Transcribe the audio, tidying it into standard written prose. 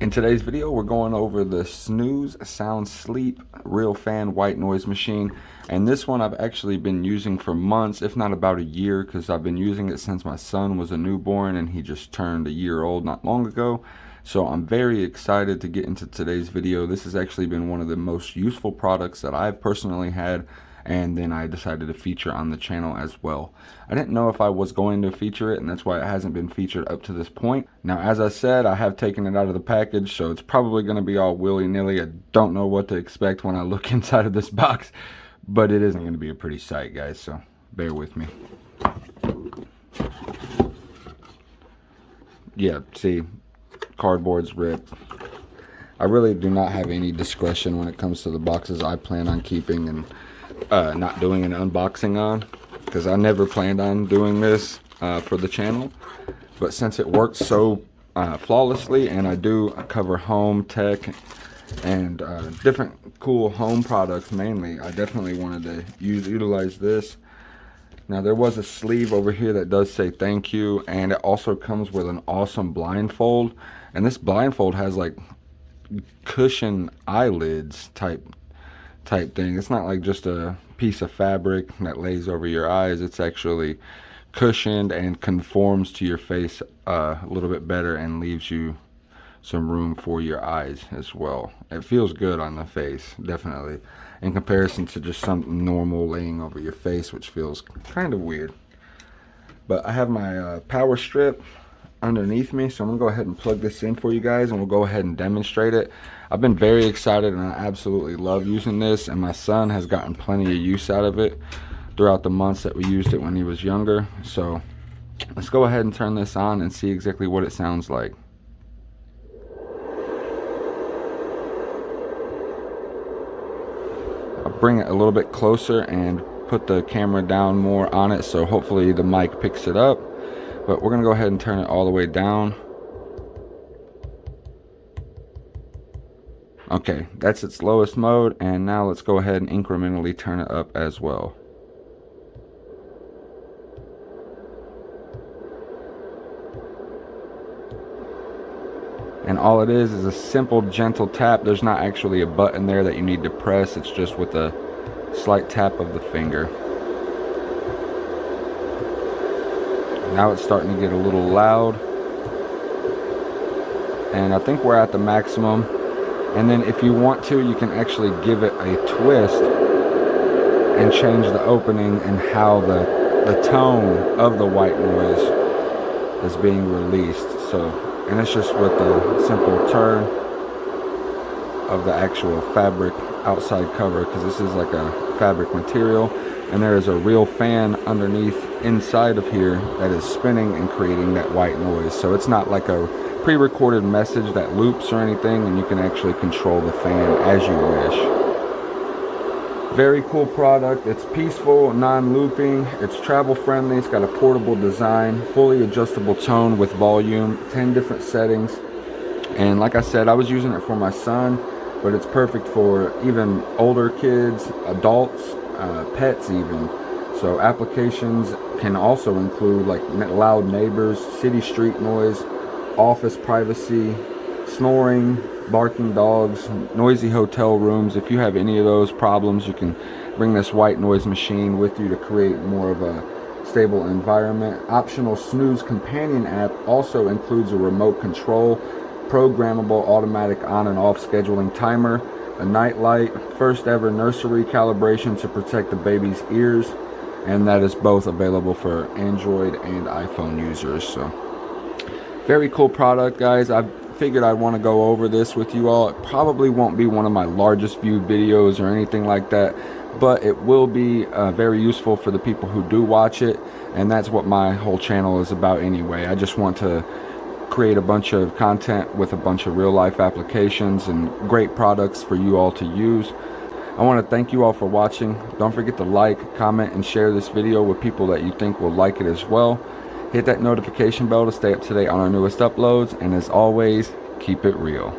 In today's video, we're going over the Snooz Sound Sleep Real Fan White Noise Machine. And this one I've actually been using for months, if not about a year, because I've been using it since my son was a newborn and he just turned a year old not long ago. So I'm very excited to get into today's video. This has actually been one of the most useful products that I've personally had, and then I decided to feature on the channel as well. I didn't know if I was going to feature it, and that's why it hasn't been featured up to this point. Now, as I said, I have taken it out of the package, so it's probably going to be all willy-nilly. I don't know what to expect when I look inside of this box, but it isn't going to be a pretty sight, guys, so bear with me. Yeah, see, cardboard's ripped. I really do not have any discretion when it comes to the boxes I plan on keeping and not doing an unboxing on, because I never planned on doing this for the channel, but since it works so flawlessly, and I do cover home tech and different cool home products mainly, I definitely wanted to utilize this. Now, there was a sleeve over here that does say thank you, and it also comes with an awesome blindfold, and this blindfold has like cushion eyelids type thing. It's not like just a piece of fabric that lays over your eyes. It's actually cushioned and conforms to your face a little bit better and leaves you some room for your eyes as well. It feels good on the face, definitely, in comparison to just something normal laying over your face, which feels kind of weird. But I have my power strip underneath me, so I'm gonna go ahead and plug this in for you guys, and we'll go ahead and demonstrate it. I've been very excited and I absolutely love using this, and my son has gotten plenty of use out of it throughout the months that we used it when he was younger. So let's go ahead and turn this on and see exactly what it sounds like. I'll bring it a little bit closer and put the camera down more on it, so hopefully the mic picks it up. But we're gonna go ahead and turn it all the way down. Okay, that's its lowest mode, and now let's go ahead and incrementally turn it up as well. And all it is a simple, gentle tap. There's not actually a button there that you need to press. It's just with a slight tap of the finger. Now it's starting to get a little loud, and I think we're at the maximum. And then if you want to, you can actually give it a twist and change the opening and how the tone of the white noise is being released. So, and it's just with a simple turn of the actual fabric outside cover, because this is like a fabric material, and there is a real fan underneath inside of here that is spinning and creating that white noise. So it's not like a pre-recorded message that loops or anything, and you can actually control the fan as you wish. Very cool product. It's peaceful, non-looping, it's travel friendly, it's got a portable design, fully adjustable tone with volume, 10 different settings. And like I said, I was using it for my son, but it's perfect for even older kids, adults, pets even. So applications can also include like loud neighbors, city street noise, office privacy, snoring, barking dogs, noisy hotel rooms. If you have any of those problems, you can bring this white noise machine with you to create more of a stable environment. Optional Snooz companion app also includes a remote control, programmable automatic on and off scheduling timer, a night light, first ever nursery calibration to protect the baby's ears, and that is both available for Android and iPhone users. So very cool product, guys. I figured I'd want to go over this with you all. It probably won't be one of my largest viewed videos or anything like that, but it will be very useful for the people who do watch it, and that's what my whole channel is about anyway. I just want to create a bunch of content with a bunch of real life applications and great products for you all to use. I want to thank you all for watching. Don't forget to like, comment, and share this video with people that you think will like it as well. Hit that notification bell to stay up to date on our newest uploads, and as always, keep it real.